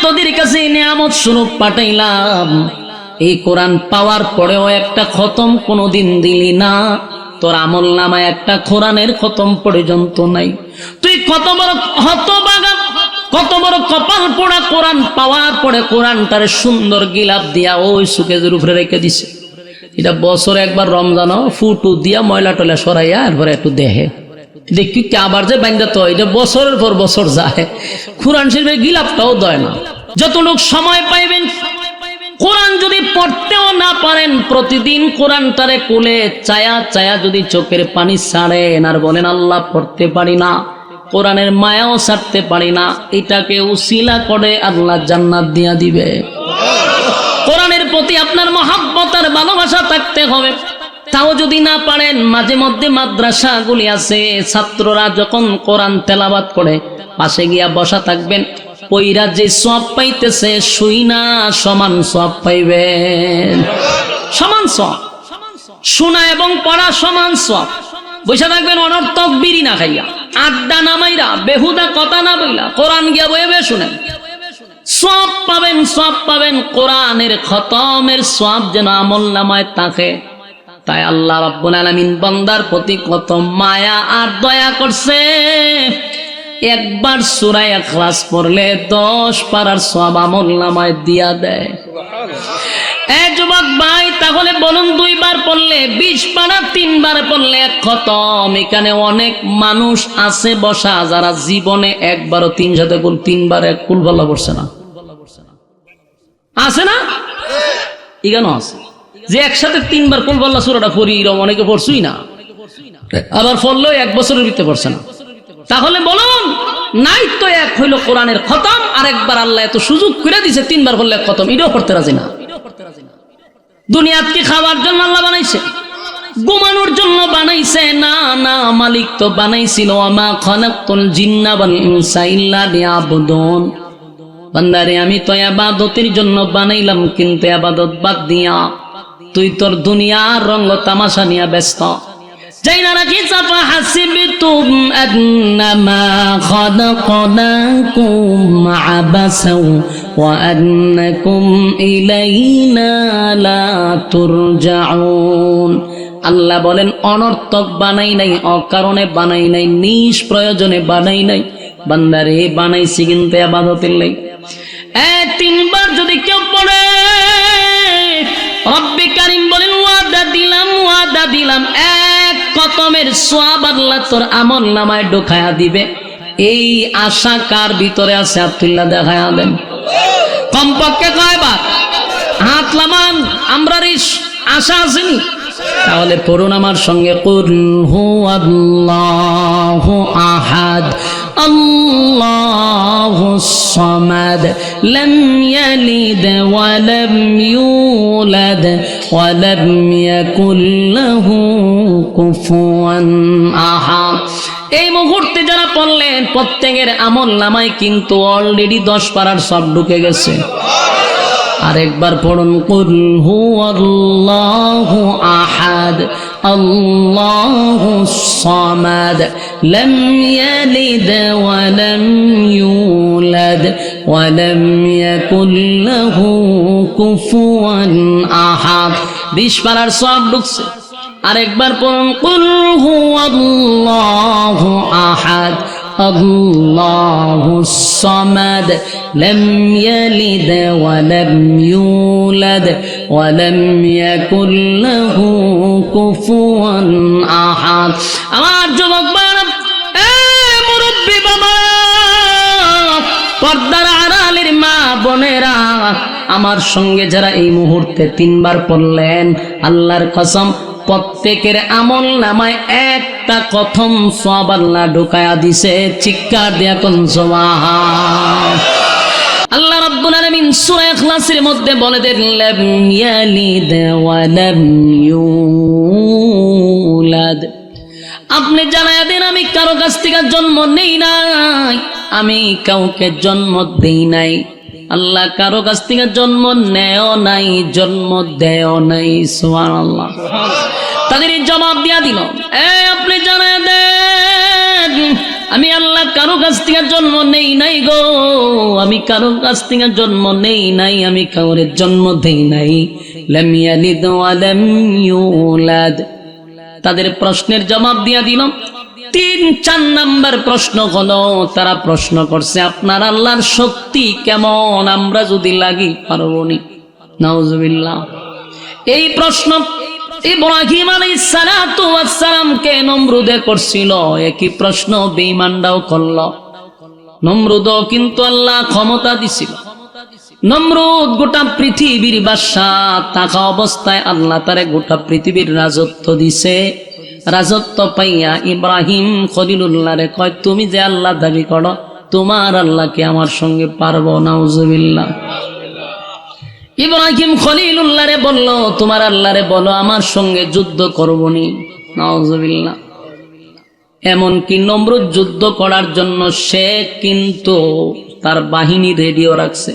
তোদের কাছে নিয়ামত স্বরূপ পাঠাইলাম, এই কোরআন পাওয়ার পরেও একটা খতম কোনোদিন দিলি না, তোর আমল নামায় একটা কোরআনের খতম পর্যন্ত নাই। তুই কত বড় হতভাগা, কত বড় কপাল পোড়া, কোরআন পাওয়ার পরে কোরআনটারে সুন্দর গিলাপ দিয়া ওই সুকেজের উপরে রেখে দিছে। এটা বছরে একবার রমজান ফুটু দিয়া ময়লা টয়লা সরাইয়া এরপরে একটু দেহে দেখি আবার যে বাইন্দা, তো এটা বছরের পর বছর যায়, কোরআন শরীফের গিলাপটাও দেয় না। যতটুক সময় পাইবেন কোরআন যদি পড়তেও না পারেন, প্রতিদিন কোরআনটারে কোলে চায়া চায়া যদি চোখের পানি ছাড়েন আর বলেন আল্লাহ পড়তে পারি না, কোরআনের মায়াও ছাড়তে পারি না, এটাকে উসিলা করে আল্লাহ জান্নাত দিয়া দিবে। কোরআনের প্রতি আপনার মহব্বত আর ভালোবাসা থাকতে হবে। তাও যদি না পারেন, মাঝে মধ্যে মাদ্রাসাগুলি আছে, ছাত্ররা যখন কোরআন তেলাওয়াত করে পাশে গিয়া বসা থাকবেন, পইরা যে সওয়াব পাইতেছে শুইনা সমান সওয়াব পাইবেন, সমান সওয়াব। শোনা এবং পড়া সমান সওয়াব। বসে থাকবেন অনর্থক বিড়ি না খাইয়া, আড্ডা না মাইরা, বেহুদা কথা না বইলা কোরআন গিয়া বইবে শুনেন, সওয়াব পাবেন, সওয়াব পাবেন। কোরআনের খতমের সওয়াব যেন আমল নামায় থাকে। তাই আল্লাহ রাব্বুল আলামিন বান্দার প্রতি কত মায়া আর দয়া করছে। একবার সূরা ইখলাস পড়লে 10 পারার সওয়াব আমল নামায় দিয়া দেয়। এ যুবক ভাই, তাহলে বলুন 2 বার পড়লে 20 পারা, 3 বার পড়লে 1 খতম। এখানে অনেক মানুষ আছে বসা যারা জীবনে একবারও 3 সাথে 3 বার 1 কুল ভাল্লা পড়ছে না, আছে না? এখানে আছে যে একসাথে 3 বার কুল ভাল্লা সূরাটা পড়ি, এরকম অনেকে পড়ছুই না, আবার পড়লেও 1 বছরের ভিতরে পড়ছে না। তাহলে বলুন, নাই তো এক হইল কোরআনের খতম, আর একবার আল্লাহ এত সুযোগ করে দিছে 3 বার পড়লে খতম, এটাও পড়তে রাজি না। দুনিয়াত কি খাওয়ার জন্য আল্লাহ বানাইছে? ঘুমানোর জন্য বানাইছে? না না, মালিক তো বানাইছিল ওয়ামা খালাকতুল জিন্না ওয়াল ইনসা ইল্লা লিয়াবুদুন। বান্দারে আমি তো ইবাদতের জন্য বানাইলাম, কিন্তু ইবাদত বাদ দিয়া তুই তোর দুনিয়ার রঙ তামাশা নিয়ে ব্যস্ত। যাইনা রাখি চাপা হাসিবতুম আন্নামা খালাকনাকুম আবাসাও ওয়া আন্নাকুম ইলাইনা লা তুরজাউন। আল্লাহ বলেন অনর্থক বানাই নাই, অকারণে বানাই নাই, নিষ্প্রয়োজনে বানাই নাই। বান্দারে বানাইছি কিন্তু ইবাদতের লাগি। 3 বার যদি কেউ পড়ে, রব্বে কারীম বলেন ওয়াদা দিলাম, ওয়াদা দিলাম, 1 খতমের সওয়াব আল্লাহ তোর আমল নামায় ঢোকায়া দিবে। এই আশা কার ভিতরে আছে? আব্দুল্লাহ দেখায়া দেন কমপক্ষে কয়বার হাত লামান, আমরা আশা আসেনি? তাহলে পড়ুন আমার সঙ্গে, কুল হুয়াল্লাহু আহাদ আল্লাহুস সামাদ লাম ইয়ালিদ ওয়া লাম ইউলাদ ওয়া লাম ইয়াকুল লাহু কুফুয়ান আহাদ। এই মুহূর্তে যারা পড়লেন প্রত্যেকের আমল নামায় কিন্তু অলরেডি 10 পারার সব ঢুকে গেছে। আরেকবার পড়ুন, কুল হুয়াল্লাহু আহাদ আল্লাহুস সামাদ লাম ইয়ালিদ ওয়া লাম ইউলাদ ওয়া লাম ইয়াকুল লাহু কুফুয়ান আহাদ। 20 পারার সব ঢুকছে। আরেকবার পড়ুন, কুল হুয়াল্লাহু আহাদ আল্লাহুস সামাদ লাম ইয়ালিদ ওয়া লাম ইউলাদ ওয়া লাম ইয়াকুল লাহু কুফুয়ান আহাদ। আমার যুবক বাবা, মুরব্বি বাবা, পর্দার আড়ালের মা বোনেরা, আমার সঙ্গে যারা এই মুহূর্তে 3 বার পড়লেন, আল্লাহর কসম প্রত্যেকের আমল নামায় একটা প্রথম সওয়াব আল্লাহ ঢুকায়া দিছে। চিৎকার দিয়া কোন সুবহান। আল্লাহ রাব্বুল আলামিন সূরা ইখলাসের মধ্যে বলে দেন, লাম ইয়ালিদ ওয়া লাম ইউলাদ। আপনি জানায়া দেন, আমি কারো কাছ থেকে জন্ম নেই নাই, আমি কাউকে জন্ম দেই নাই। আল্লাহ কারো কাছ থেকে জন্ম নেও নাই, জন্ম দেও নাই। সুবহানাল্লাহ। তাদের জবাব দিয়া দিল, আপনি জানায়া দেন আমি আল্লাহ কারো কাছ থেকে জন্ম নেই নাই গো, আমি কারো কাছ থেকে জন্ম নেই নাই, আমি কাউরের জন্ম দেই নাই। লাম ইয়ালিদ ওয়া লাম ইউলাদ। তাদের প্রশ্নের জবাব দিয়া দিল। 3-4 নাম্বার প্রশ্ন হলো, তারা প্রশ্ন করছে আপনার আল্লাহর শক্তি কেমন, আমরা যদি লাগি পারবো নি। নাউজুবিল্লাহ। এই প্রশ্ন ইব্রাহিম আলাইহিস সালাতু ওয়াস সালামকে নমরুদে করছিল, একই প্রশ্ন বেঈমানরাও করল। নমরুদও কিন্তু আল্লাহ ক্ষমতা দিছিল। নমরুদ গোটা পৃথিবীর বাদশা, থাকা অবস্থায় আল্লাহ তারে গোটা পৃথিবীর রাজত্ব দিছে। রাজত্ব পাইয়া ইব্রাহিম খলিলুল্লাহরে কয়, তুমি যে আল্লাহ দাবি করো, তোমার আল্লাহকে আমার সঙ্গে পারবো? নাউজুবিল্লাহ। ইব্রাহিম খলিলুল্লাহরে বলল, তোমার আল্লাহরে বলো আমার সঙ্গে যুদ্ধ করবনি। নাউজুবিল্লাহ। এমনকি নমরুদ যুদ্ধ করার জন্য সে কিন্তু তার বাহিনী রেডিও রাখছে।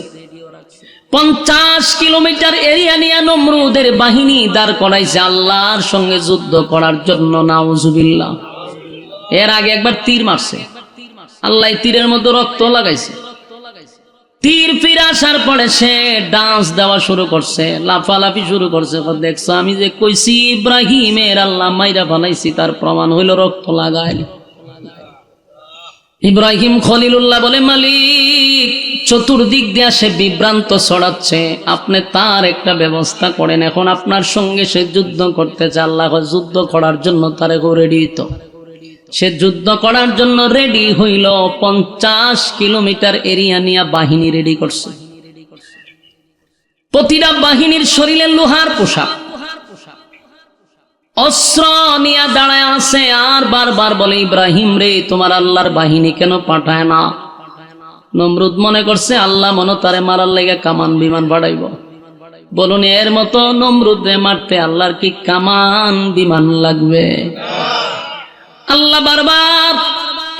50 কিলোমিটার এরিয়া নিয়ে নমরুদের বাহিনী দাঁড় করাইছে আল্লাহর সঙ্গে যুদ্ধ করার জন্য। নাউজুবিল্লাহ। এর আগে একবার তীর মারছে, আল্লাহ তীরের মধ্যে রক্ত লাগাইছে। তীর ফিরে আসার পরে সে ডান্স দেওয়া শুরু করছে, লাফালাফি শুরু করছে। দেখছো আমি যে কইছি ইব্রাহিমের আল্লাহ মাইরা বানাইছি, তার প্রমাণ হইল রক্ত লাগাইল। ইব্রাহিম খলিলুল্লাহ বলে, মালিক চতুর্দিক দিয়ে সে বিভ্রান্ত ছড়াচ্ছে, আপনি তার একটা ব্যবস্থা করেন। এখন আপনার সঙ্গে সে যুদ্ধ করতে চায়। আল্লাহ যুদ্ধ করার জন্য তারে রেডি তো। সে যুদ্ধ করার জন্য রেডি হইল। 50 কিলোমিটার এরিয়া নিয়ে বাহিনী রেডি করছে। প্রতিটা বাহিনীর শরীরে লোহার পোশাক, অস্ত্র নিয়ে দাঁড়ায় আছে। আর বারবার বলে, ইব্রাহিম রে তোমার আল্লাহর বাহিনী কেন পাঠায় না? নমরুদ মনে করছে আল্লাহ মনে তারে মারার লেগে কামান বিমান বাড়াইব। বলুন, এর মতো নমরুদ রে মারতে আল্লাহর কি কামান বিমান লাগবে? আল্লাহ বারবার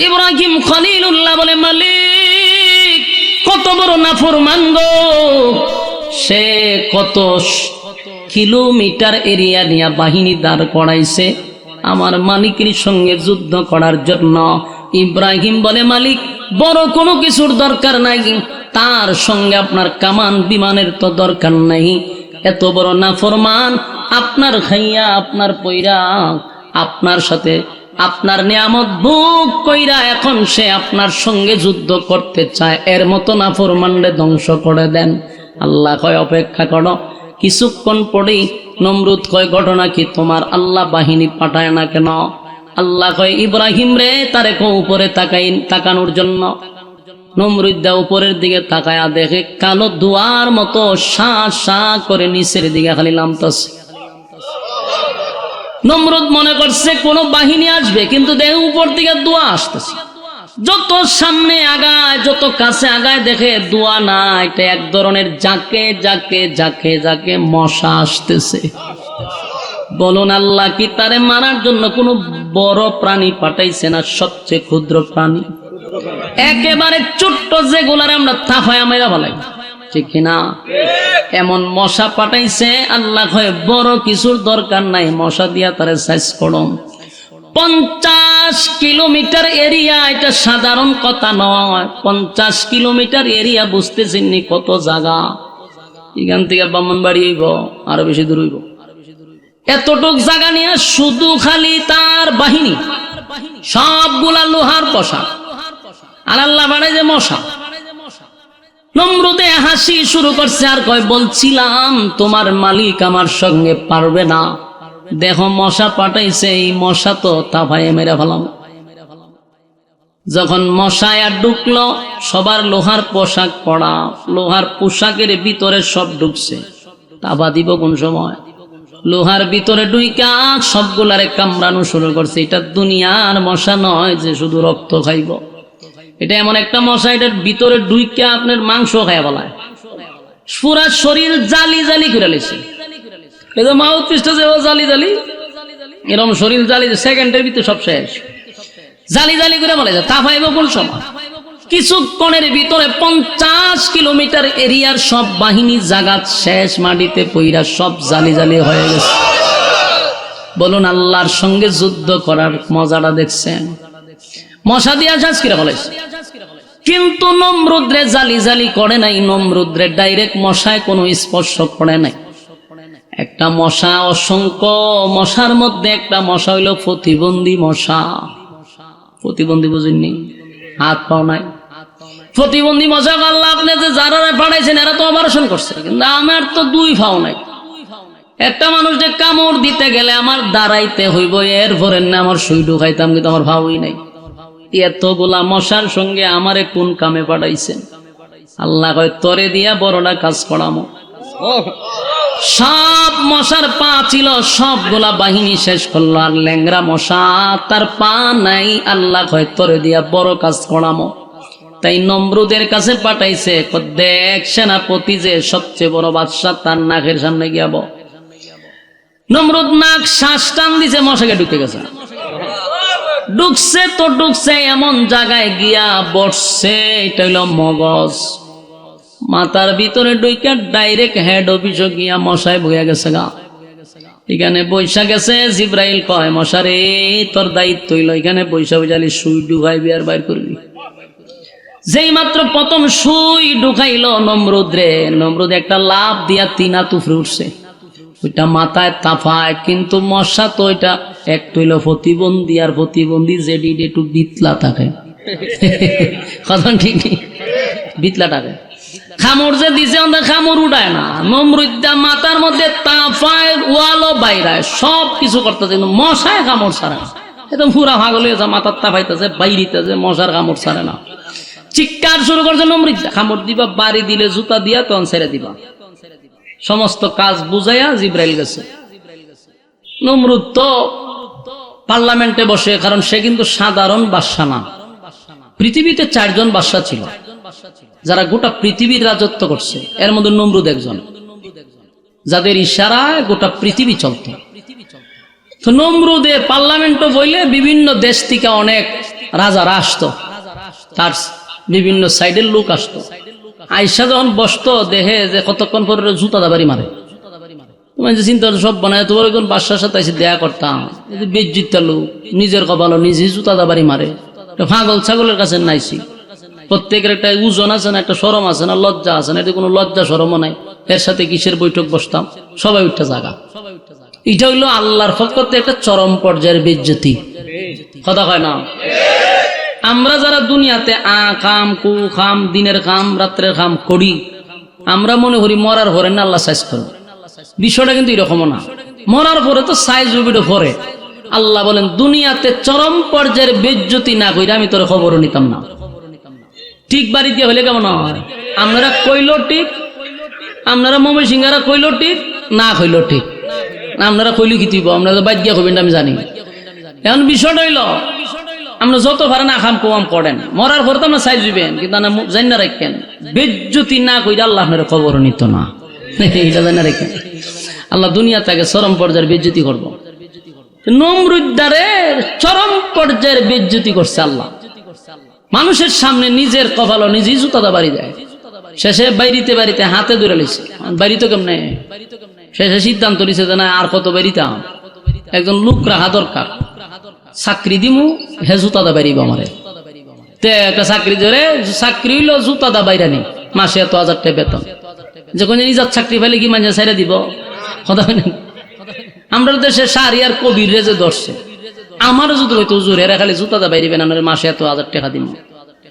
ইব্রাহিম খলিলুল্লাহ বলে, মালিক কত বড় নাফরমান গো, সে কত কিলোমিটার এরিয়া নিয়ে বাহিনী দাঁড় করাইছে আমার মালিকের সঙ্গে যুদ্ধ করার জন্য। ইব্রাহিম বলে, মালিক বড় কোনো কিছুর দরকার নাই, তার সঙ্গে আপনার কামান বিমানের তো দরকার নাই। এত বড় নাফরমান, আপনার খাইয়া আপনার পয়রা আপনার সাথে আপনার নিয়ামত ভোগ কইরা এখন সে আপনার সঙ্গে যুদ্ধ করতে চায়। এর মতো নাফরমানরে ধ্বংস করে দেন। আল্লাহ কয় অপেক্ষা করো। কিছুক্ষণ পরেই নমরুদ কয়, ঘটনা কি, তোমার আল্লাহ বাহিনী পাঠায় না কেন? আল্লাহ কয়, ইব্রাহিম রে তারে উপরে তাকানোর জন্য। নমরুদ দা উপরের দিকে তাকায়া দেখে কালো দুয়ার মতো শা শা করে নিচের দিকে খালি নামতেছে। নমরুদ মনে করছে কোন বাহিনী আসবে, কিন্তু দেহ উপর দিকে দোয়া আসতেছে। যত সামনে আগায়, যত কাছে আগায়, দেখে দোয়া না, এটা এক ধরনের জাকে জাকে জাকে জাকে মশা আসতেছে। বলুন, আল্লাহ কি তারে মারার জন্য কোনো বড় প্রাণী পাঠাইছে না সবচেয়ে ক্ষুদ্র প্রাণী? একেবারে ছোট্ট যেগুলার আমরা থাফায়া মেরা বলাই, ঠিক কিনা? এমন মশা পাঠাইছে। আল্লাহ কয় বড় কিছুর দরকার নাই, মশা দিয়া তারে সাইজ করো। 50 কিলোমিটার এরিয়া, এটা সাধারণ কথা নয়। 50 কিলোমিটার এরিয়া বুঝতেছেন কত জায়গা? এখান থেকে ব্রাহ্মণবাড়ি হইব, আরো বেশি দূর হইব। এতটুক জায়গা নিয়ে শুধু খালি তার বাহিনী, সবগুলা লোহার পোশাক, আর আল্লাহ বাড়াই যে মশা। নমরুদে হাসি শুরু করছে আর কয়, বলছিলাম তোমার মালিক আমার সঙ্গে পারবে না। দেখো মশা পাঠাইছে, এই মশা তো তাফায়ে মেরে ফেলাম। যখন মশায় আর ঢুকলো, সবার লোহার পোশাক পরা, লোহার পোশাকের ভিতরে সব ঢুকছে। তাবা দিব কোন সময়? লোহার ভিতরে ঢুইকা সবগুলারে কামড়ানো শুরু করছে। এটা দুনিয়ার মশা নয় যে শুধু রক্ত খাইব। এটা এমন একটা মশা, এটার ভিতরে ঢুইকা আপনার মাংস খাইয়া বলায়, পুরা শরীর জালি জালি করে লেছে। মাউথ পিসটা যে জালি জালি, এরকম শরীর জালি, সেকেন্ডের ভিতরে সব শেষ। জালি জালি করে বলে যায়। তা পাইব কোন সময়? কিছুক্ষণের ভিতরে 50 কিলোমিটার এরিয়ার সব বাহিনী জাগাত শেষ, মাটিতে পইরা সব জালি জালি হয়ে গেছে। বলুন, আল্লাহর সঙ্গে যুদ্ধ করার মজাটা দেখছেন? মশা দিয়া শেষ করে ফেলাইছে। কিন্তু নমরুদরে জালি জালি করে নাই, নমরুদরে ডাইরেক্ট মশায় কোনো স্পর্শ করে নাই। একটা মশা, অসংখ্য মশার মধ্যে একটা মশা হইল প্রতিবন্ধী মশা। প্রতিবন্ধী বুঝেননি? হাত পাও নাই, প্রতিবন্ধী মশা। আল্লাহ আপনি যে যারা পাঠাইছেন এরা তো অপারেশন করছে, কিন্তু আমার তো 2 পাও নাই। একটা মানুষ যে কামড় দিতে গেলে আমার দাঁড়াইতে হইব, এরপরে না আমার সুই ঢুকাইতাম, কিন্তু আমার ভাবই নাই। এতগুলা মশার সঙ্গে আমারে কোন কামে পাঠাইছেন? আল্লাহ কয় তরে দিয়া বড়টা কাজ করামো। সব মশার পা ছিল, সবগুলা বাহিনী শেষ করলো, আর ল্যাংরা মশা তার পা নাই। আল্লাহ কয় তরে দিয়া বড় কাজ করামো। তাই নমরুদের কাছে পাঠাইছে, দেখ সেনাপতি যে সবচেয়ে বড় বাদশা, তার নাকের সামনে গিয়াব। নমরুদ নাক শ্বাস টান দিছে, মশাকে ঢুকে গেছে। ঢুকছে তো ঢুকছে এমন জায়গায় গিয়া বসছে, এটা হইল মগজ। মাথার ভিতরে ঢুকে ডাইরেক্ট হেড অফিসে গিয়া মশায় বইয়া গেছে গা। এখানে বৈশা গেছে। জিব্রাইল কয় মশারে তোর দায়িত্ব হইল এখানে বৈশা বুঝালি সুই ঢুকাইবি আর বাইর করবি। যেই মাত্র প্রথম সুই ঢুকাইল নমরুদ রে, নমরুদ একটা লাভ দিয়া 3 হাত উপরে উঠছে। ওইটা মাথায় তাফায়, কিন্তু মশা তো ওইটা একটু হইল প্রতিবন্ধী, আর প্রতিবন্ধী যেটি একটু বিতলা থাকে। কথা ঠিক নেই, বিতলা থাকে। খামড় যে দিছে আমাদের খামড় উঠায় না, নমরুদা মাথার মধ্যে তাফায়, ওয়ালও বাইরায়, সব কিছু করতেছে, কিন্তু মশায় কামড় ছাড়ে না। একদম পুরা ভাগল হয়ে যা, মাথার তাফাইতেছে, বাইরিতেছে, মশার কামড় ছাড়ে না। চিৎকার শুরু করছে নমরুদা, খামড় দিবা, বাড়ি দিলে জুতা দিয়া তখন ছেড়ে দিবা। সমস্ত কাজ বুঝাইয়া জিব্রাইল গেছে। নমরুদ তো পার্লামেন্টে বসে, কারণ সে কিন্তু সাধারণ বাদশা না। পৃথিবীতে 4 জন বাদশা ছিল যারা গোটা পৃথিবীর রাজত্ব করছে, এর মধ্যে নমরুদ একজন, যাদের ইশারায় গোটা পৃথিবী চলত। তো নমরুদে পার্লামেন্টে বইলে বিভিন্ন দেশ থেকে অনেক রাজারা আসতো, তার বিভিন্ন সাইডের লোক আসতো। আইসা যখন বসতো, দেখে যে কতক্ষণ পরে জুতা দাবারি মারে। তোমার যে চিন্তা সব বানায়, তোমার একজন বাদশার সাথে এসে দেয়া করতাম, বেজ্জিতটা লোক নিজের কপালো নিজেই জুতা দাবারি মারে। পাগল ছাগলের কাছে নাইছি। প্রত্যেকের একটা ওজন আছে না, একটা শরম আছে না, লজ্জা আছে না, এটা কোনো লজ্জা শরমও নাই। এর সাথে কিসের বৈঠক বসতাম, সবাই উঠতে জাগা। এটা হইলো আল্লাহর পক্ষ থেকে একটা চরম পর্যায়ের বেজ্জতি। কথা হয় না? আমরা যারা দুনিয়াতে কাম কু খাম, দিনের কাম রাত্রের কাম করি, আমরা মনে করি মরার পরে না আল্লাহ সাইজ করবে। বিষয়টা কিন্তু এরকমও না। মরার পরে তো সাইজ উবিটা পরে। আল্লাহ বলেন দুনিয়াতে চরম পর্যায়ের বেজ্জতি না কইরা আমি তোর খবরও নিতাম না। ঠিক বাড়ি দিয়ে হলে কেমন হয়? আপনারা কইল ঠিক, আপনারা মমি সিংহারা কইল ঠিক, না কইল ঠিক। আপনারা কইল কি দিব, আপনারা বাদ দিয়া কইবেন আমি জানি। এখন বিষয়টা হইল আমরা যত পারে না খাম কম করেন, মরার পরে তো আমরা সাইজ দিবেন, কিন্তু জানি না রাখেন বেজ্জতি না কইরা আল্লাহ আপনারা খবরও নিত না। এটা জানি না রাখেন, আল্লাহ দুনিয়া তাকে চরম পর্যায়ের বেজ্জতি করবো। নমরুদ্দারের চরম পর্যায়ের বেজ্জতি করছে আল্লাহ। মানুষের সামনে নিজের কপালও নিজেই জুতা বাড়ি দেয়। শেষে বাইরিতে বাড়িতে হাতে ধরে লিছে, বাড়ি তো কেমনে। শেষে সিদ্ধান্ত নিছে যে না আর কত বাড়িতাম, একজন লোক রাখা দরকার, চাকরি দিমু হে জুতা দা বাড়িব আমারে। তে একটা চাকরি ধরে, চাকরি হইলো জুতা দা বাইরা নেই, মাসে এত 1000 টাকা বেতন। যখন ইজাত চাকরি পেলে কি মানে ছেড়ে দিব? কথা বলেন। আমরা দেশে সারি আর কবির রেজে ধরছে, আমারও যদি হইতো হুজুর এরা খালি জুতা দা বাইরিবেন, আমার মাসে এত 1000 টাকা দিমু।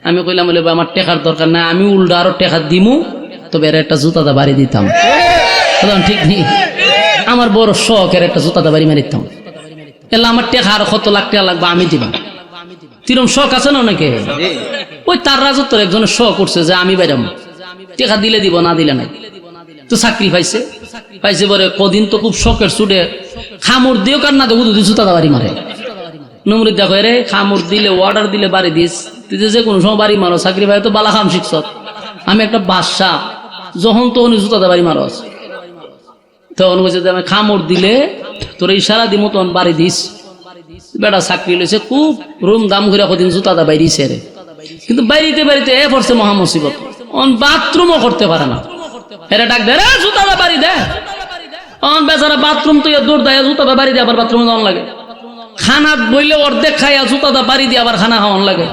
আমি কইলাম বলে আমার টাকার দরকার না, আমি উল্টা আরো টাকা দিমু, তবে এর একটা জুতা দা বাড়ি দিতাম। ঠিক নেই, আমার বড় শখ এর একটা জুতা দা বাড়ি মারিতাম। এলা আমার টাকা আর কত লাখ টাকা লাগবে আমি দিবাম। তিরম শখ আছে না অনেকে, ওই তার রাজত্বের একজনের শখ করছে যে আমি বাইরাম, টাকা দিলে দিব না দিলে নাই। তো চাকরি পাইছে, পাইছে পরে কদিন তো খুব শখের ছুটে খামড় দিও কার না দেবো জুতা দা বাড়ি মারে। নমরুদ দেখো রে খামড় দিলে অর্ডার দিলে বাড়ি দিস, তুই যে কোনো সময় বাড়ি মারো, চাকরি পাই তো বালা খাম শিখছ। আমি একটা বাদশা, যখন তো উনি জুতা দা বাড়ি মারস, তখন বলছে যে আমি খামড় দিলে তোর ইশারা দিব তখন বাড়ি দিস। বেটা চাকরি লইছে, খুব রুম দাম করে কদিন জুতা দা বাইরিছে রে, কিন্তু বাইরিতে বাইরিতে এ পড়ছে মহা মুসিবত, বাথরুমও করতে পারে না। এরা ডাক দেয় জুতা দা বাড়ি দে, বেচারা বাথরুম তো দৌড় দেয়, জুতা দা বাড়ি দেয়, আবার বাথরুমে যাওয়ার লাগে। খানাত বইলে অর্ধেক খাইয়া জুতাটা বাড়ি দিয়ে আবার খানা খাওয়ান লাগে।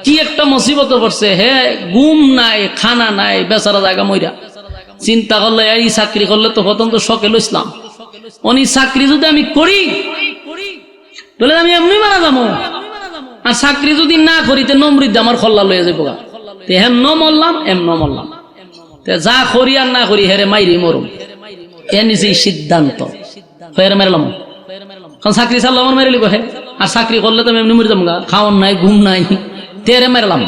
কি একটা মুসিবত পড়ছে, হে ঘুম নাই, খানা নাই, বেচারা জায়গা মইরা। চিন্তা করলে এই চাকরি করলে তো প্রথম তো শখে লইছিলাম, উনি চাকরি যদি আমি করি তাহলে আমি এমনি মারা যাবো, আর চাকরি যদি না করি তো নমৃদ্ধ আমার খল্লা লইয়া যাবো। হেম ন মরলাম, এম ন মরলাম, যা করি আর না করি হেরে মাইরি মরুম, এ নিজেই সিদ্ধান্ত হেরে মেরলাম। কারণ চাকরি ছাড়লে আমার মেরে লিব হে, আর চাকরি করলে তো এমনি মরে যাবো, খাওয়ান নাই, ঘুম নাই, তেরে মেরলাম।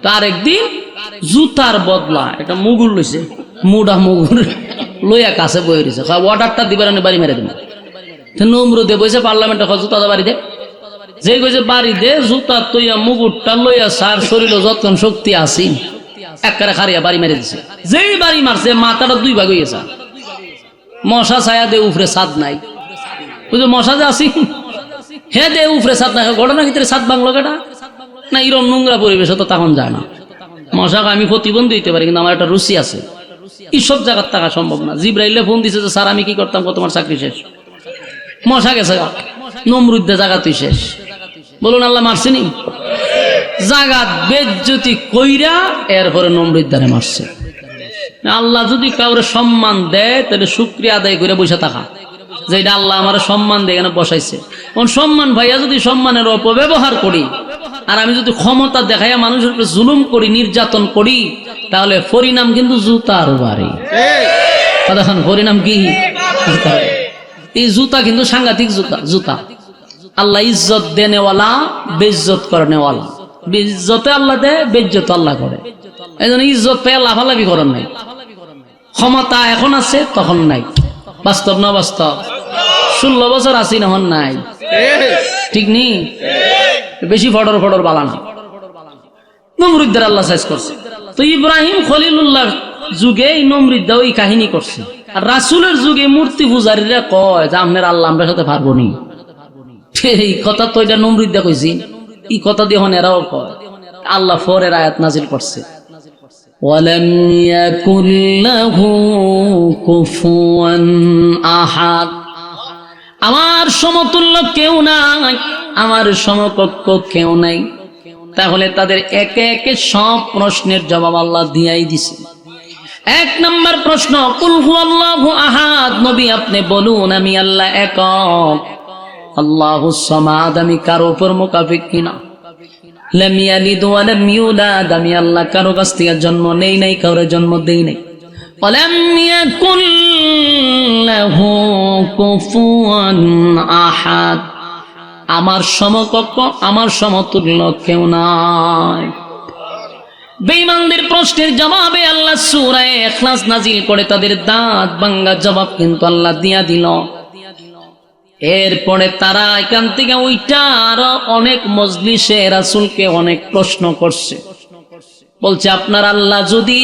তার একদিন জুতার বদলা একটা মুগুর লইছে, মুডা মুগুর লইয়া কাছে বই রয়েছে, অর্ডারটা দিবার বাড়ি মেরে দেবো। নমরুদে বইছে পার্লামেন্টে, জুতা বাড়ি দে, যে কইছে বাড়ি দে, জুতা তৈয়া মুগুরটা লইয়া সার শরীর যতক্ষণ শক্তি আসি একবারে খারিয়া বাড়ি মেরে দিছে। যেই বাড়ি মারছে মাথাটা দুই ভাগ হয়ে গেছে, মশা ছায়া দে উপরে ছাদ নাই, বুঝলো মশা যে আসি হে দে উপরে ছাদ নাই, ঘটনা ভিতরে ছাদ বাংলো কেটা না, এরকম নোংরা পরিবেশ তো তখন যায় না। মশাকে আমি প্রতিবন্ধী দিতে পারি, কিন্তু আমার একটা রুচি আছে, এইসব জায়গার থাকা সম্ভব না। জিব্রাইলে ফোন দিছে যে স্যার আমি কি করতাম, তোমার চাকরি শেষ, মশা গেছে নমরুদ্দে জায়গা তুই শেষ। বলুন আল্লাহ মারছিনি, জাগাত বেজ্জতি কইরা এরপরে নমরুদ্দারে মারছে। আল্লাহ যদি কাউরে সম্মান দেয় তাহলে শুকরিয়া আদায় করে বসে থাকা, যে এটা আল্লাহ আমার সম্মান দিয়ে এখানে বসাইছে। সম্মান ভাইয়া যদি সম্মানের অপব্যবহার করি, আর আমি যদি ক্ষমতা দেখাইয়া মানুষের উপরে জুলুম করি, নির্যাতন করি, তাহলে পরিণাম কিন্তু জুতার বাড়ি। এখন পরিণাম কি? এই জুতা কিন্তু সাংঘাতিক জুতা। আল্লাহ ইজ্জত দেনেওয়ালা, বেইজ্জত করনেওয়ালা। ইজ্জতে আল্লাহ দেয়, বেইজ্জত আল্লাহ করে। এই জন্য ইজ্জত পেয়ে লাফালাফি করেন নাই। ক্ষমতা এখন আছে, তখন নাই। বাস্তব না বাস্তব? 16 বছর আছি না, হন নাই, ঠিক নেই? বেশি ফটর ফটর বালানা নমরুদ্দের আল্লাহ সাইজ করছে। তো ইব্রাহিম খলিলুল্লাহ যুগে এই নমরুদ্দা ওই কাহিনী করছে। আর রাসূলের যুগে মূর্তি পূজারীরা কয় যে আপনার আল্লাহ আমরা সাথে পারবো নি। এই কথা তো এটা নমরুদ্দা কইছি, এই কথা দিয়ে হন এরাও কয়। আল্লাহ পরের আয়াত নাজিল করছে, ওয়ালাম ইয়াকুল লাহু কুফুয়ান আহাদ, আমার সমতুল্য কেউ নাই, আমার সমকক্ষ কেউ নাই। তাহলে তাদের একে একে সব প্রশ্নের জবাব আল্লাহ দিয়াই দিছে। 1 নম্বর প্রশ্ন, কুল হুয়াল্লাহু আহাদ, নবী আপনি বলুন আমি আল্লাহ একক। আল্লাহুস সামাদ, আমি কারো উপর মুকাফিক কিনা। লাম ইয়ালিদ ওয়া লাম ইউলাদ, আমি আল্লাহ কারো কাছ থেকে জন্ম নেই নাই, কারো জন্ম দেই নাই। ওয়ালাম ইয়াকুল লাহু কুফুয়ান আহাদ, আমার সমকক্ষ, আমার সমতুল্য কেউ নাই। বেঈমানদের প্রশ্নের জবাবে আল্লাহ সূরা ইখলাস নাজিল করে তাদের দাঁত ভাঙা জবাব কিন্তু আল্লাহ দিয়া দিল। এরপরে তারা এখান থেকে ওইটা আরো অনেক মজলিসে রাসূলকে অনেক প্রশ্ন করছে, বলছে আপনার আল্লাহ যদি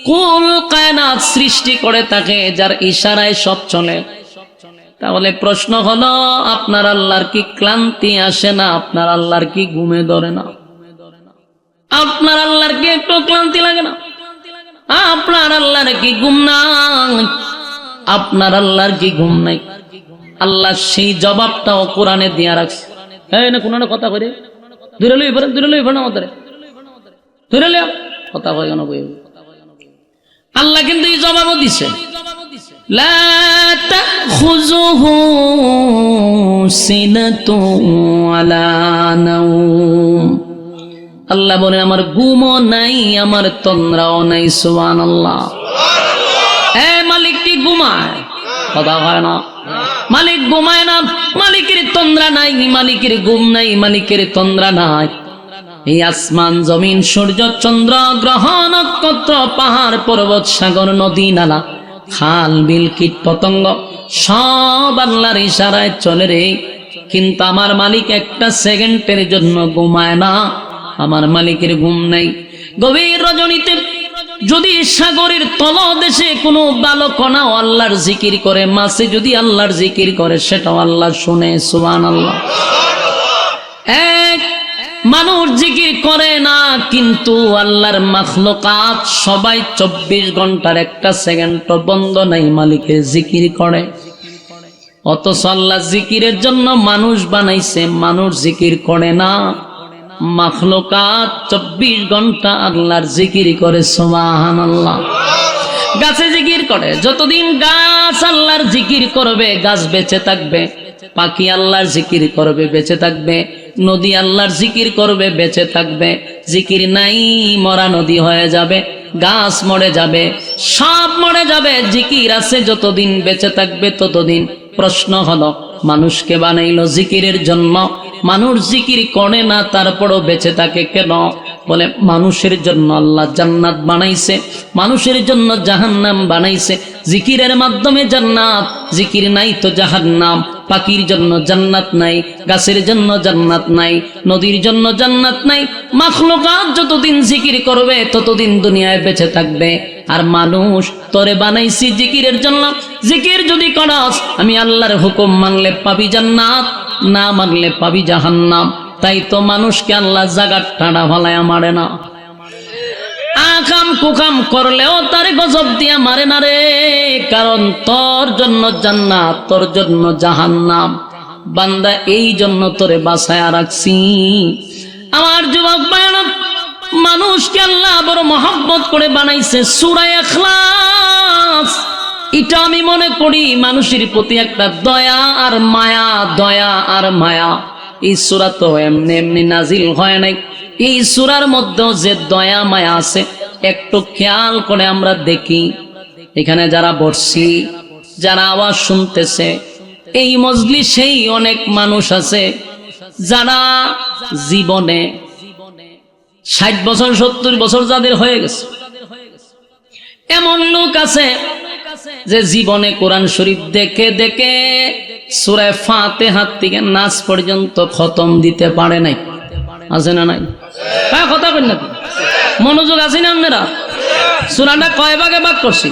কুল কায়নাত সৃষ্টি করে থাকে, যার ইশারায় সব চলে, তাহলে প্রশ্ন হলো আপনার আল্লাহর কি ক্লান্তি আসে না? আপনার আল্লাহর কি ঘুমে ধরে না? আপনার আল্লাহর কি একটু ক্লান্তি লাগে না? আপনার আল্লাহর কি ঘুম নাই? আপনার আল্লাহর কি ঘুম নাই? আল্লাহ সেই জবাবটাও কোরআনে দিয়া রাখছে। হ্যাঁ না কোন কথা করে দূরে লই ফেরেন আমাদের দূরে লই কথা কয় কেন বই। আল্লাহ কিন্তু এই জবাবও দিছে, লা তাখুযুহু সিনাতুন ওয়ালা নাওম। আল্লাহ বলে আমার ঘুমও নাই, আমার তন্দ্রাও নাই। সুবহানাল্লাহ। এ মালিক কি ঘুমায়? কথা হয় না। মালিক ঘুমায় না, মালিকের তন্দ্রা নাই, মালিকের ঘুম নাই, মালিকের তন্দ্রা নাই। এই আসমান জমিন সূর্য চন্দ্র গ্রহ নক্ষত্র পাহাড় পর্বত সাগর নদী নালা খাল বিল কীট পতঙ্গ সব আল্লাহর ইশারায় চলে রে। কিন্তু আমার মালিক একটা সেকেন্ডের জন্য ঘুমায় না, আমার মালিকের ঘুম নাই। গভীর রজনীতে যদি সাগরের তলদেশে কোনো বালকনাও আল্লাহর জিকির করে, মাছে যদি আল্লাহর জিকির করে, সেটাও আল্লাহ শুনে। সুবহানাল্লাহ। এক মানুষ জিকির করে না, কিন্তু আল্লাহর মাখলুকাত সবাই 24 ঘন্টার একটা সেকেন্ড বন্ধ নাই মালিকের জিকির করে। অথচ আল্লাহ জিকিরের জন্য মানুষ বানাইছে, মানুষ জিকির করে না। মাখলুকাত 24 ঘন্টা আল্লাহর জিকির করে, সুবহানাল্লাহ। গাছে জিকির করে, যতদিন গাছ আল্লাহর জিকির করবে গাছ বেঁচে থাকবে। পাখি আল্লাহর জিকির করবে, বেঁচে থাকবে। নদী আল্লাহর জিকির করবে, বেঁচে থাকবে। জিকির নাই, মরা নদী হয়ে যাবে, গাছ মরে যাবে, সব মরে যাবে। জিকির আছে যতদিন বেঁচে থাকবে ততদিন। প্রশ্ন হলো, মানুষকে বানাইলো জিকিরের জন্য, মানুষ জিকির করে না তারপরও বেঁচে থাকে কেন? বলে মানুষের জন্য আল্লাহ জান্নাত বানাইছে, মানুষের জন্য জাহান্নাম বানাইছে। জিকিরের মাধ্যমে জান্নাত, জিকির নাই তো জাহান্নাম। পাখির জন্য জান্নাত নাই, গাছের জন্য জান্নাত নাই, নদীর জন্য জান্নাত নাই। মাখলুকাত যতদিন জিকির করবে ততদিন দুনিয়ায় বেঁচে থাকবে। আর মানুষ তোরে বানাইছি জিকিরের জন্য। জিকির যদি করস, আমি আল্লাহর হুকুম মানলে পাবি জান্নাত, না মানলে পাবি জাহান্নাম। তাই তো মানুষকে আল্লাহ জাগার টানা ভালায় মারে না। আকাম কুকাম করলেও তারে গজব দিয়া মারে না রে, কারণ তোর জন্য জান্নাত, তোর জন্য জাহান্নাম। বান্দা এই জন্য তোরে বাঁচায়া রাখছি। আমার যুবক ভাইরা, মানুষকে আল্লাহ বড় মহব্বত করে বানাইছে। সূরা ইখলাস, এটা আমি মনে করি মানুষের প্রতি একটা দয়া আর মায়া, দয়া আর মায়া। এই সূরা তো এমনি এমনি নাজিল হয় নাই। এই সূরার মধ্যেও যে দয়া মায়া আছে, একটু খেয়াল করে আমরা দেখি। এখানে যারা বসছি, যারা আওয়াজ শুনতেছে, এই মজলিসেই অনেক মানুষ আছে যারা জীবনে 60 বছর 70 বছর যাদের হয়ে গেছে। এমন লোক আছে যে জীবনে কোরআন শরীফ দেখে দেখে সূরা ফাতিহা থেকে নাস পর্যন্ত খতম দিতে পারে নাই। আছে না নাই? হ্যাঁ, কথা কই না, মনোযোগ আছে না আপনারা? সূরাটা কয় ভাগে ভাগ করছি?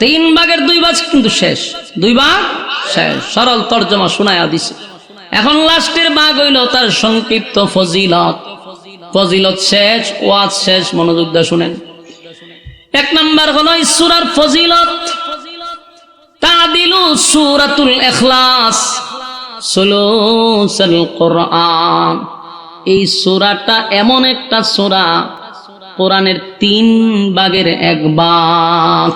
3 ভাগের 2 ভাগ কিন্তু শেষ, 2 ভাগ শেষ। সরল তরজমা শোনায়া দিছে। এখন লাস্টের ভাগ হইল তার সংক্ষিপ্ত ফজিলত। ফজিলত শেষ, ওয়াজ শেষ। মনোযোগ দিয়ে শুনেন। 1 নাম্বার হলো এই সূরার ফজিলত। তাদিলু সূরাতুল ইখলাস সুলুসুল কোরআন। এই সূরাটা এমন একটা সূরা, কোরআনের 3 ভাগের 1 ভাগ।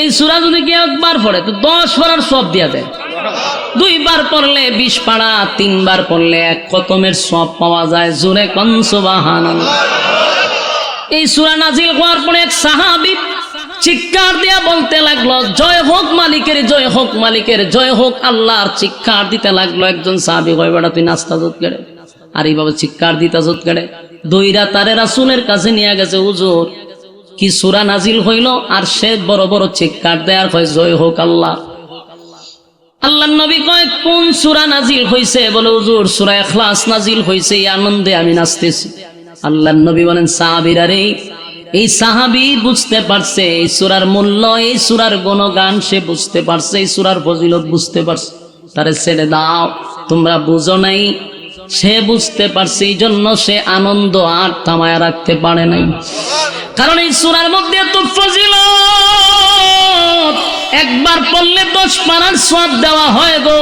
এই সূরা যদি কেউ একবার পড়ে তো 10 পারার সওয়াব দিয়া দেয়। 2 বার পড়লে 20 পারা, 3 বার পড়লে 1 খতমের সওয়াব পাওয়া যায়। জোরে কোন সুবহানাল্লাহ। এই সূরা নাজিল হওয়ার পরে এক সাহাবী চিৎকার দিয়া বলতে লাগলো, জয় হোক মালিকের, জয় হোক মালিকের, জয় হোক আল্লাহর। চিৎকার দিতে লাগলো। একজন সাহাবী কয়, বেটা তুই নাস্তা জোত কেড়ে আর এইভাবে চিৎকার দিতা জোত কেড়ে? দইরা তারে রাসূলের কাছে নিয়ে গেছে। হুজুর, কি সূরা নাজিল হইল আর সে বড় বড় চিৎকার দেয় আর কয় জয় হোক আল্লাহ। আল্লাহর নবী কয়, কোন সূরা নাজিল হইছে? বলে, হুজুর সূরা ইখলাস নাজিল হইছে, এই আনন্দে আমি নাচতেছি। আল্লাহর নবী বলেন, সাহাবীরা রে, এই সাহাবী বুঝতে পারছে এই সূরার মূল্য, এই সূরার গুণগান সে বুঝতে পারছে, এই সূরার ফজিলত বুঝতে পারছে। তারে ছেড়ে দাও, তোমরা বুঝো নাই। সে বুঝতে পারছে, এই জন্য সে আনন্দ আর থামায়া রাখতে পারে নাই। কারণ এই সূরার মধ্যে এত ফজিলত, একবার পড়লে 10 পারার সওয়াব দেওয়া হয় গো।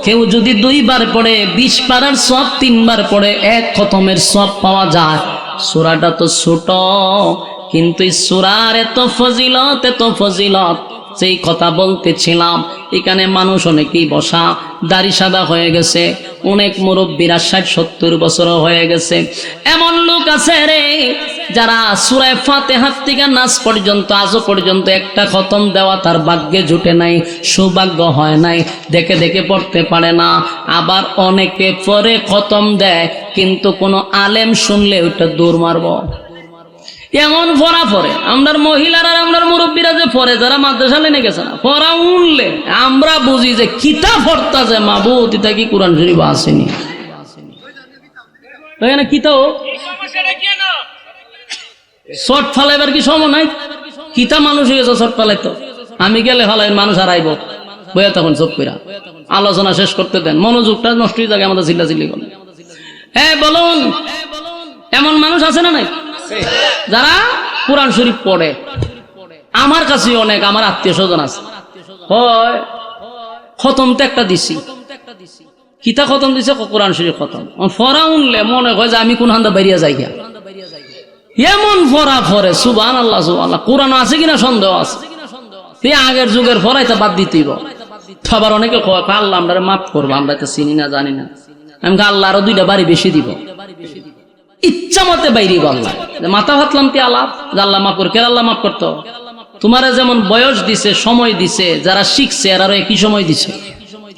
কেউ যদি 2 বার পড়ে 20 পারার সওয়াব, 3 বার পড়ে 1 খতমের সওয়াব পাওয়া যায়। সূরাটা তো ছোট, কিন্তু এই সূরার এত ফজিলত, এত ফজিলত। সেই কথা বলতেছিলাম, এখানে মানুষ অনেকেই বসা, দাড়ি সাদা হয়ে গেছে, অনেক মুরব্বীরা 60-70 বছর হয়ে গেছে। এমন লোক আছে রে যারা সূরা ফাতিহা থেকে নাস পর্যন্ত আজও পর্যন্ত একটা খতম দেওয়া তার ভাগ্যে জুটে নাই, সৌভাগ্য হয় নাই, দেখে দেখে পড়তে পারে না। আবার অনেকে পরে খতম দেয়, কিন্তু কোনো আলেম শুনলে ওইটা দূর মারব। এমন পড়া পড়ে আমরার মহিলারা, আমরার মুরব্বীরা যে পড়ে, যারা মাদ্রাসা লেনে গেছে না, পড়া উনলে আমরা বুঝি যে কিতাব পড়তাছে মাবুদ, এটা কি কোরআন শরীফ আসেনি? এখানে কিতাব শর্ট ফালাইবার কি সময় নাই? কিতা মানুষ হয়ে গেছে শর্ট ফালাই। তো আমি গেলে ফালাই, মানুষ হারাইব বইয়া তখন চোখ কইরা। আলোচনা শেষ করতে দেন, মনোযোগটা নষ্ট হয়ে যাবে। আমাদের চিল্লাচিল্লি করে। হ্যাঁ বলুন, এমন মানুষ আছে না নাই যারা কোরআন শরীফ পড়ে? আমার কাছে অনেক, আমার আত্মীয় স্বজন আছে, হয় খতম তো একটা দিছি, কিতা খতম দিছে? কোরআন শরীফ খতম। ফরা উনলে মনে হয় যে আমি কোন হান্দা বাইরিয়া যাই গিয়া, এমন ফরা ফরে সুবহানাল্লাহ সুবহানাল্লাহ। কোরআন আছে কিনা সন্দেহ আছে। আগের যুগের ফরাই তো বাদ দিতেইব। আবার অনেকে কয় আল্লাহ আমরা মাফ করবো, আমরা তো চিনি না জানি না। আমি আল্লাহ আরো 2টা বাড়ি বেশি দিব, ইচ্ছা মতে বাইরে আল্লাহ মাথা ভাতলাম তে আলাপ আল্লাহ মাফ করে। কে আল্লাহ মাফ করতো? তোমার যেমন বয়স দিছে, সময় দিছে, যারা শিখছে এরারও একই সময় দিছে।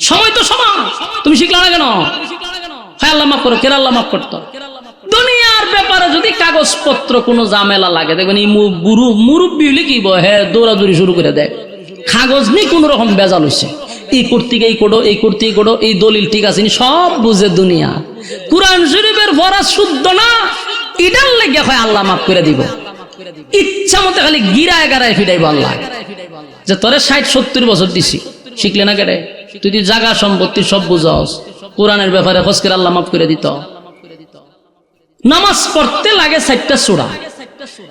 সময় তো সমান, তুমি শিখলা না কেন? হ্যাঁ আল্লাহ মাফ করো। কে আল্লাহ মাফ করতো? দুনিয়ার ব্যাপারে যদি কাগজপত্র কোনো ঝামেলা লাগে, দেখবেন এই মুরব্বী হলে কি হ্যাঁ দৌড়াদৌড়ি শুরু করে দেয়। কাগজ নিয়ে কোন রকম বেজাল হইছে, এই কর্তৃক এই করো, এই কর্তৃক করো, এই দলিল ঠিক আছে সব বুঝে দুনিয়া। কুরআন শরীফের ফরজ শুদ্ধ না, এটার লেগে হয় আল্লাহ মাফ করে দিব। ইচ্ছা মতো খালি গিরায় গারায় ফিরাইব আল্লাহ, যে তোরে 60-70 বছর দিছি, শিখলে না কেটে তুই যদি জায়গা সম্পত্তি সব বুঝস, কোরআনের ব্যাপারে খোঁজ করে আল্লাহ মাফ করে দিত। নামাজ পড়তে লাগে 4টা সূরা,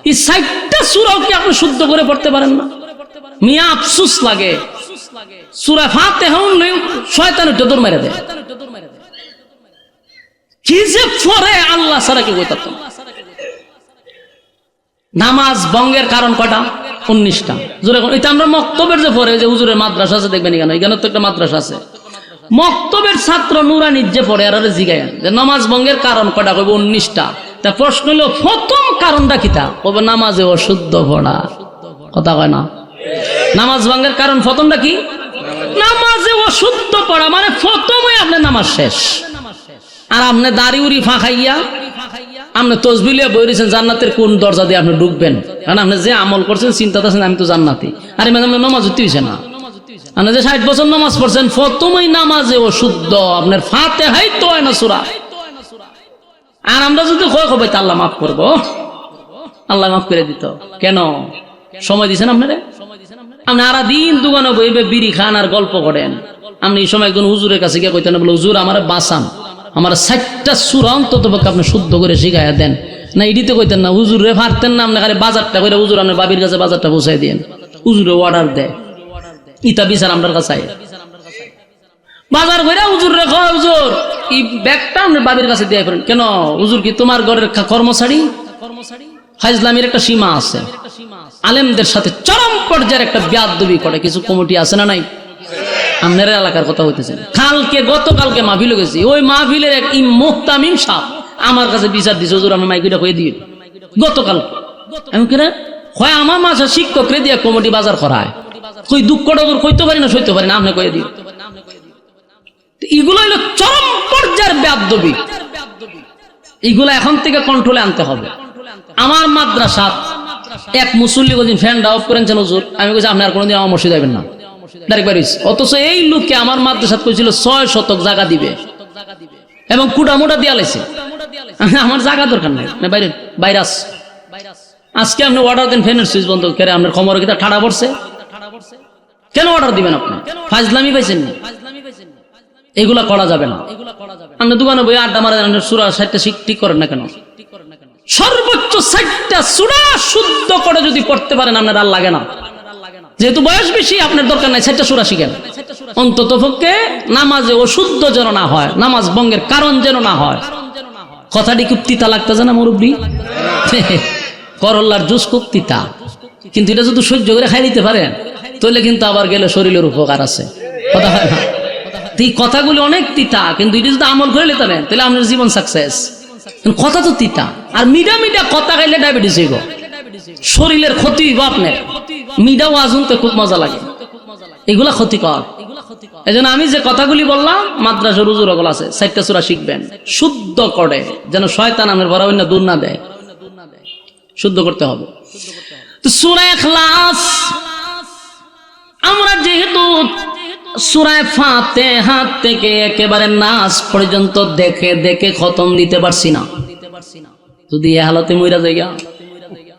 এই 4টা সূরাও কি আপনি শুদ্ধ করে পড়তে পারেন না? মিয়া আফসোস লাগে, সূরা ফাতিহা হলেও শয়তান উঠে দৌড় মেরে দেয়। কি যে পড়ে আল্লাহ ছাড়া কি কইতাম। নামাজ ভঙ্গের কারণ কয়টা? 19টা। জোরে এটা আমরা মক্তবের যে পড়ে, যে হুজুরের মাদ্রাসা আছে দেখবেন এখানে, এখানে তো একটা মাদ্রাসা আছে, মক্তবের ছাত্র নুরানির যে পড়ে আর জিগায় যে নামাজ ভঙ্গের কারণ কয়টা, কইব 19টা। তা প্রশ্ন হলো প্রথম কারণটা কিতা? কইব নামাজে অশুদ্ধ পড়া। কথা কয় না? নামাজ ভঙ্গের কারণ প্রথমটা কি? নামাজে অশুদ্ধ পড়া, মানে প্রথমে আপনার নামাজ শেষ। আর আপনি দাড়ি উড়ি ফাঁকাইয়া আপনি তসবিলিয়া বইরেছেন জান্নাতের কোন দরজা দিয়ে আপনি ঢুকবেন, কারণ আপনি যে আমল করছেন চিন্তা আছেন আমি তো জান্নাতি, আর নামাজ উঠতে হয়েছে না। আপনি যে 60 বছর নামাজ পড়ছেন, প্রথমেই নামাজে অশুদ্ধ, আপনার ফাতিহাই তো হয় না সূরা। আর আমরা যদি কবে আল্লাহ মাফ করবো, আল্লাহ মাফ করে দিত কেন? সময় দিছেন আপনারে? আপনি আরা দিন দোকানে বইবে বিড়ি খান আর গল্প করেন। আপনি এই সময় একজন হুজুরের কাছে গিয়ে কইতেন, বলে হুজুর আমার বাঁচান, আমার 4টা সূরা অন্তত আপনি শুদ্ধ করে শিখাইয়া দেন না। এডিতে কইতেন না, হুজুরে পারতেন না, আপনি খালি বাজারটা করে হুজুর আপনার বাবির কাছে বাজারটা পৌঁছাই দেন, হুজুরে অর্ডার দেয়। ইতা বিচার আমার কাছে বাজার করে হুজুর রে কয়, হুজুর এই ব্যাগটা আপনার বাবির কাছে দিয়ে করেন। কেন হুজুর কি তোমার ঘরের কর্মচারী? ফাইজলামির একটা সীমা আছে, আলেমদের সাথে চরম পর্যায়ের একটা বেয়াদবি করে কিছু কমিটি আছে না নাই? আপনার এলাকার কথা হইতেছে। গতকালকে মাহফিলে গেছি, ওই মাহফিলের এক মুহতামিম সাহেব আমার কাছে বিচার দিছে, হুজুর আমি মাইকিটা কয়ে দিয়ে গতকালকে। আমি কেন হয় আমার মাসে শিক্ষক রে দিয়া কমিটি বাজার করায়, কই দুঃখটা তোর কইতে পারি না, সইতে পারি না, আপনি কয়ে দিই। এগুলো হইলো চরম পর্যায়ের বেয়াদবি, এগুলো এখন থেকে কন্ট্রোলে আনতে হবে। আমার মাদ্রাসা এক মুসল্লি বলছেন ফ্যানটা অফ করেছেন হুজুর, আমি বলছি আপনি আর কোনোদিন আমার মসজিদ যাবেন না, অথচ এই লোককে আমার মাদ্রাসা কইছিল 6 শতক জায়গা দিবে এবং কুটা মোটা দিয়া লাইছে। আমার জায়গা দরকার নাই, বাইরে ভাইরাস। আজকে আপনি অর্ডার দেন ফ্যানের সুইচ বন্ধ করে, আপনার খবর কিতা ঠাড়া পড়ছে, কেন অর্ডার দিবেন আপনি? ফাজলামি পাইছেন না, এগুলা করা যাবে না। আপনি দোকানে বই আড্ডা মারা সূরা 60টা ঠিক করেন না কেন? সর্বোচ্চ 60টা সূরা শুদ্ধ করে যদি পড়তে পারেন আপনার আর লাগে না। যেহেতু বয়স বেশি আপনার দরকার নাই, 60টা সূরা শিখেন। অন্তত পক্ষে নামাজে অশুদ্ধ যেন না হয়, নামাজ ভঙ্গের কারণ যেন না হয়। কথাটি খুব তিতা লাগতেছে না মুরব্বী? করল্লার জুস খুব তিতা, কিন্তু এটা যদি সহ্য করে খাই দিতে পারেন তাহলে কিন্তু আবার গেলে শরীরের উপকার আছে। কথা হয় না? এই কথাগুলি অনেক তিতা, কিন্তু এটা যদি আমল করে নিতে পারেন তাহলে আপনার জীবন সাকসেস। কথা তো তিতা, আর মিডা মিডা কথা খাইলে ডায়াবেটিস হইব, শরীরের ক্ষতি হইব আপনার। মিডা ওয়াজুনতে খুব মজা লাগে, এগুলা ক্ষতিকর। এই জন্য আমি যে কথাগুলি বললাম, মাদ্রাসার হুজুর ওগুলো আছে, 4টা সূরা শিখবেন শুদ্ধ করে, যেন শয়তান আমার বড় অন্য দূর না দেয়। শুদ্ধ করতে হবে। তো সূরা ইখলাস আমরা যেহেতু সূরা ফাতিহা থেকে একেবারে নাস পর্যন্ত দেখে দেখে খতম দিতে পারছি না, যদি এই হালতে মইরা যাইগা,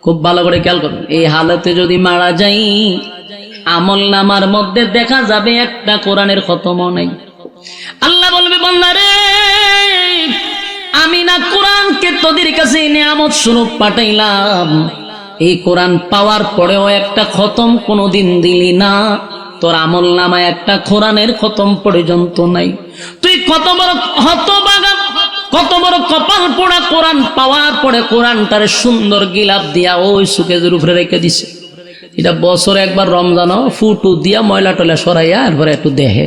খুব ভালো করে খেয়াল করুন, এই হালতে যদি মারা যাই আমল নামার মধ্যে দেখা যাবে একটা কোরআনের খতমও নাই। আল্লাহ বলবে বান্দা রে, আমি না কোরআনকে তোদের কাছে নিয়ামত স্বরূপ পাঠাইলাম, এই কোরআন পাওয়ার পরেও একটা খতম কোনোদিন দিলি না, তোর আমল নামায় একটা কোরআনের খতম পর্যন্ত নাই। তুই কত বড় হতভাগা, কত বড় কপাল পোড়া, কোরআন পাওয়ার পরে কোরআনটারে সুন্দর গিলাপ দিয়া ওই সুকেজের উপরে রেখে দিছে। এটা বছরে একবার রমজানও ফুটু দিয়া ময়লা টয়লা সরাইয়া এরপরে একটু দেহে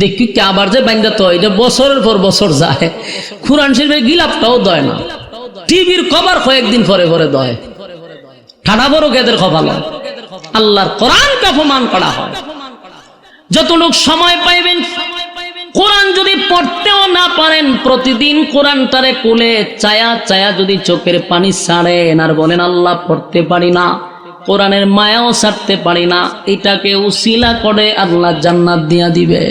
দেখি কি আবার যে বাইন্দা, তো এটা বছরের পর বছর যায়, কোরআন শরীফের গিলাপটাও দেয় না, টিভির কভার কয়েকদিন পরে পরে দেয়। ঠাডা বড় কেদের কপাল, আল্লাহর কোরআনকে অপমান করা হয়। যতটুক সময় পাইবেন কোরআন যদি পড়তেও না পারেন, প্রতিদিন কোরআনটারে কোলে চায়া চায়া যদি চোখের পানি ছাড়েন আর বলেন আল্লাহ পড়তে পারি না, কোরআনের মায়াও ছাড়তে পারি না, এটাকে উসিলা করে আল্লাহ জান্নাত দিয়া দিবে।